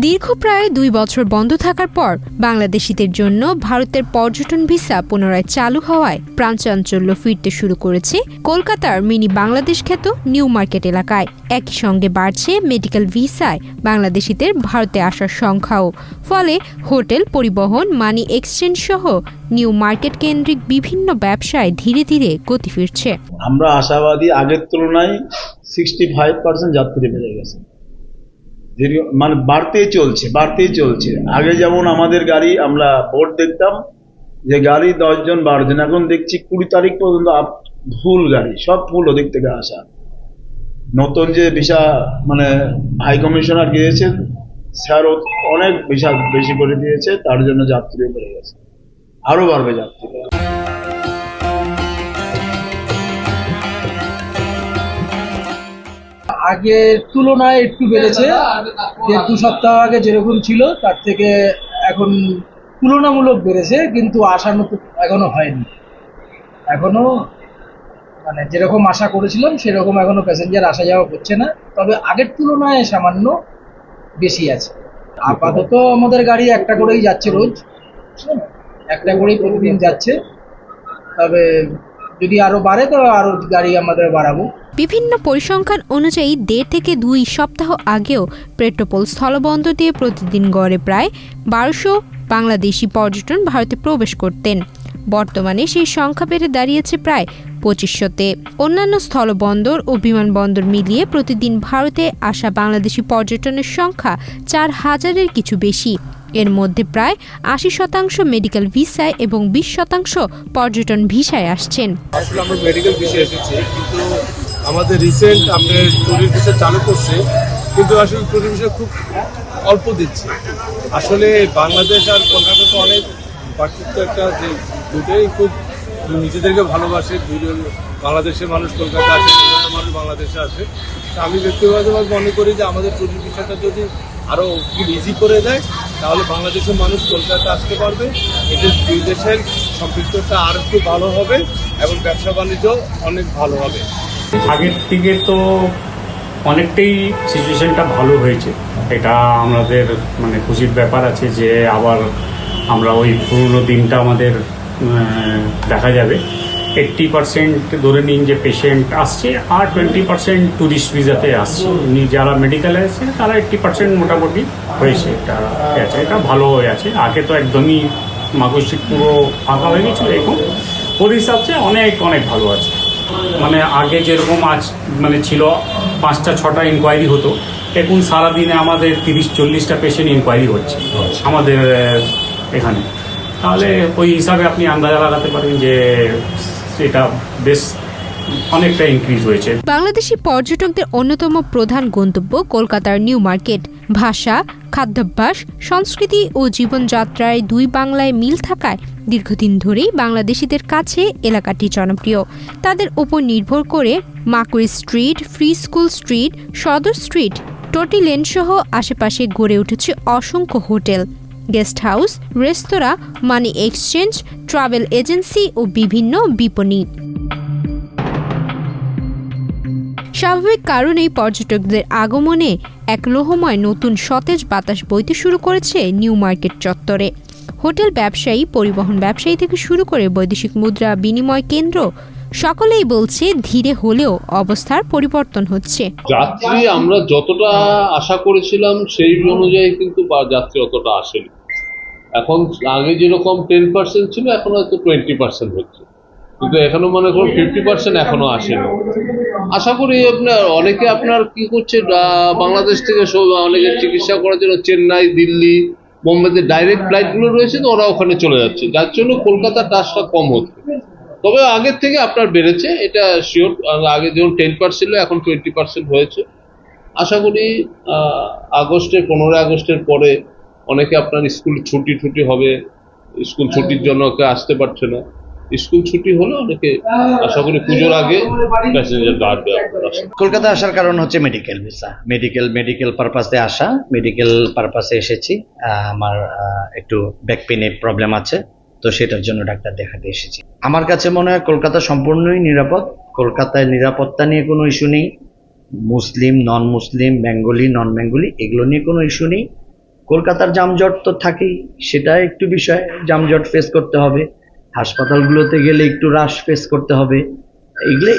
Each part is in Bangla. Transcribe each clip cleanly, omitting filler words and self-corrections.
দীর্ঘ প্রায় ২ বছর বন্ধ থাকার পর বাংলাদেশিদের জন্য ভারতের পর্যটন ভিসা পুনরায় চালু হওয়ায় প্রাণচাঞ্চল্য ফিরতে শুরু করেছে কলকাতার মিনি বাংলাদেশ খ্যাত নিউ মার্কেট এলাকায়। একই সঙ্গে বাড়ছে মেডিকেল ভিসায় বাংলাদেশিদের ভারতে আসার সংখ্যাও। ফলে হোটেল, পরিবহন, মানি এক্সচেঞ্জ সহ নিউ মার্কেট কেন্দ্রিক বিভিন্ন ব্যবসায় ধীরে ধীরে গতি ফিরছে। আমরা আশাবাদী, আগের তুলনায় 65% যাত্রী বেড়ে গেছে, মানে বাড়তেই চলছে। আগে যেমন আমাদের গাড়ি, আমরা বোর্ড দেখতাম যে গাড়ি 10 জন 12 জন, এখন দেখছি 20 তারিখ পর্যন্ত ফুল গাড়ি, সব ফুল ওদিক থেকে আসা। নতুন যে ভিসা মানে হাই কমিশনার গিয়েছেন, স্যার অনেক ভিসা বেশি করে দিয়েছে, তার জন্য যাত্রীও বেড়ে গেছে, আরো বাড়বে যাত্রী। আগের তুলনায় একটু বেড়েছে, 1-2 সপ্তাহ আগে যেরকম ছিল তার থেকে এখন তুলনামূলক বেড়েছে, কিন্তু আশার মতো এখনো হয়নি। এখনো মানে যেরকম আশা করেছিলাম সেরকম এখনো প্যাসেঞ্জার আসা যাওয়া করছে না, তবে আগের তুলনায় সামান্য বেশি আছে। আপাতত আমাদের গাড়ি একটা করেই যাচ্ছে, রোজ একটা করেই প্রতিদিন যাচ্ছে, তবে যদি আরো বাড়ে তবে আরো গাড়ি আমাদের বাড়াবো। বিভিন্ন পরিসংখ্যান অনুযায়ী 1.5 থেকে 2 সপ্তাহ আগেও পেট্রোপোল স্থলবন্দর দিয়ে প্রতিদিন গড়ে প্রায় 1200 বাংলাদেশি পর্যটন ভারতে প্রবেশ করতেন। বর্তমানে সেই সংখ্যা বেড়ে দাঁড়িয়েছে প্রায় 2500-তে। অন্যান্য স্থলবন্দর ও বিমানবন্দর মিলিয়ে প্রতিদিন ভারতে আসা বাংলাদেশি পর্যটনের সংখ্যা 4000-এর কিছু বেশি। এর মধ্যে প্রায় 80% মেডিকেল ভিসায় এবং 20% পর্যটন ভিসায় আসছেন। আসলে আমরা মেডিকেল ভিসা এসেছি, কিন্তু আমাদের রিসেন্ট আপনার ট্যুরিস্ট ভিসা চালু করছে, কিন্তু আসলে ট্যুরিস্ট ভিসা খুব অল্প দিচ্ছে। আসলে বাংলাদেশ আর কলকাতা তো অনেক পার্থক্য একটা, যে দুটোই খুব নিজেদেরকে ভালোবাসে। দুজন বাংলাদেশের মানুষ কলকাতা আসে, কলকাতার মানুষ বাংলাদেশে আসে। আমি ব্যক্তিগতভাবে মনে করি যে আমাদের ট্যুরিস্ট ভিসাটা যদি আরও খুব ইজি করে দেয়, তাহলে বাংলাদেশের মানুষ কলকাতা আসতে পারবে। এদের দুই দেশের সম্পৃক্ততা আর একটু ভালো হবে এবং ব্যবসা বাণিজ্য অনেক ভালো হবে। আগের থেকে তো অনেকটাই সিচুয়েশনটা ভালো হয়েছে, এটা আমাদের মানে খুশির ব্যাপার আছে যে আবার আমরা ওই পুরনো দিনটা আমাদের দেখা যাবে। 80% ধরে নিন যে পেশেন্ট আসছে, আর 20% ট্যুরিস্ট ভিসাতে আসছে। যারা মেডিকেলে আছে তারা 80% মোটামুটি হয়েছে, এটা ভালো হয়ে আছে। আগে তো একদমই মাগসিক পুরো ফাঁকা হয়ে গেছিলো, এখন ওর হিসাবে অনেক অনেক ভালো আছে। মানে আগে যেরকম মানে ছিল 5টা-6টা ইনকোয়ারি হতো, এখন সারাদিনে আমাদের 30-40টা পেশেন্ট ইনকোয়ারি হচ্ছে আমাদের এখানে। তাহলে ওই হিসাবে আপনি আন্দাজা লাগাতে পারেন যে এটা বেশ অনেকটা ইনক্রিজ হয়েছে। বাংলাদেশি পর্যটকদের অন্যতম প্রধান গন্তব্য কলকাতার নিউ মার্কেট। ভাষা, খাদ্যাভ্যাস, সংস্কৃতি ও জীবনযাত্রায় দুই বাংলায় মিল থাকায় দীর্ঘদিন ধরেই বাংলাদেশিদের কাছে এলাকাটি জনপ্রিয়। তাদের উপর নির্ভর করে মাকুড়ি স্ট্রিট, ফ্রি স্কুল স্ট্রিট, সদর স্ট্রিট, টোটি লেন সহ আশেপাশে গড়ে উঠেছে অসংখ্য হোটেল, গেস্ট হাউস, রেস্তোরাঁ, মানি এক্সচেঞ্জ, ট্রাভেল এজেন্সি ও বিভিন্ন বিপণী। স্বাভাবিক কারণেই পর্যটকদের আগমনে এক লোহময় নতুন সতেজ বাতাস বইতে শুরু করেছে নিউ মার্কেট চত্বরে। হোটেল ব্যবসায়ী, পরিবহন ব্যবসায়ী থেকে শুরু করে বৈদেশিক মুদ্রা বিনিময় কেন্দ্র, সকলেই বলছে ধীরে হলেও অবস্থার পরিবর্তন হচ্ছে। যাত্রী আমরা যতটা আশা করেছিলাম সেই অনুযায়ী কিন্তু যাত্রী অতটা আসেনি। এখন আগে যেরকম 10% ছিল, এখন হয়তো 20% হচ্ছে, কিন্তু এখনো মনে করুন 50% এখনো আসেনি। আশা করি অনেকে আপনার কি করছে, বাংলাদেশ থেকে অনেকে চিকিৎসা করার জন্য চেন্নাই, দিল্লি, বোম্বেতে ডাইরেক্ট ফ্লাইটগুলো রয়েছে, তো ওরা ওখানে চলে যাচ্ছে, যার জন্য কলকাতার টাচটা কম হচ্ছে। তবে আগের থেকে আপনার বেড়েছে, এটা শিওর। আগে যেমন 10% ছিল, এখন 20% হয়েছে। আশা করি 15 আগস্টের পরে অনেকে আপনার স্কুল ছুটি হবে, স্কুল ছুটির জন্য কেউ আসতে পারছে না। স্কুল ছুটি হলে অনেকে আশা করি পুজোর আগে প্যাসেঞ্জার বাড়বে। কলকাতা আসার কারণ হচ্ছে মেডিকেল ভিসা, মেডিকেল পারপাসে আসা। মেডিকেল পারপাসে এসেছি, আমার একটু ব্যাক পেনের প্রবলেম আছে, তো সেটার জন্য ডাক্তার দেখাতে এসেছি। আমার কাছে মনে হয় কলকাতা সম্পূর্ণই নিরাপদ। কলকাতায় নিরাপত্তা নিয়ে কোনো ইস্যু নেই। মুসলিম নন মুসলিম, বেঙ্গলি নন বেঙ্গলি, এগুলো নিয়ে কোনো ইস্যু নেই। কলকাতার যানজট তো থাকেই, সেটা একটু বিষয়, যানজট ফেস করতে হবে। হাসপাতালগুলোতে গেলে একটু রাশ ফেস করতে হবে। এগুলো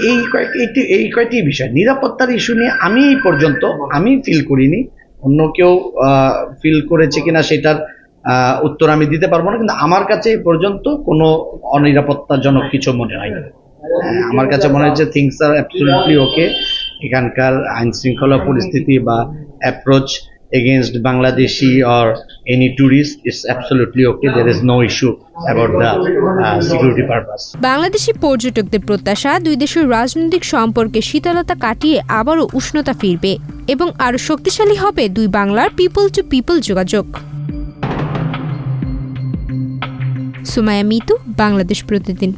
এই কয়টি বিষয়। নিরাপত্তার ইস্যু নিয়ে আমি এই পর্যন্ত আমি ফিল করিনি, অন্য কেউ ফিল করেছে কিনা সেটার উত্তর আমি দিতে পারবো না, কিন্তু আমার কাছে এই পর্যন্ত কোনো অনিরাপত্তাজনক কিছু মনে হয়নি। আমার কাছে মনে হচ্ছে থিংস আর অ্যাবসলিউটলি ওকে। এখানকার আইন শৃঙ্খলা পরিস্থিতি বা approach against Bangladeshi or any tourist is absolutely okay. There is no issue about the security purpose. Bangladeshi পর্যটকদের প্রত্যাশা, দুই দেশের রাজনৈতিক সম্পর্কে শীতলতা কাটিয়ে আবারও উষ্ণতা ফিরবে এবং আরও শক্তিশালী হবে দুই বাংলার পিপল টু পিপল যোগাযোগ। সুমাইয়া মিতু, বাংলাদেশ প্রতিদিন।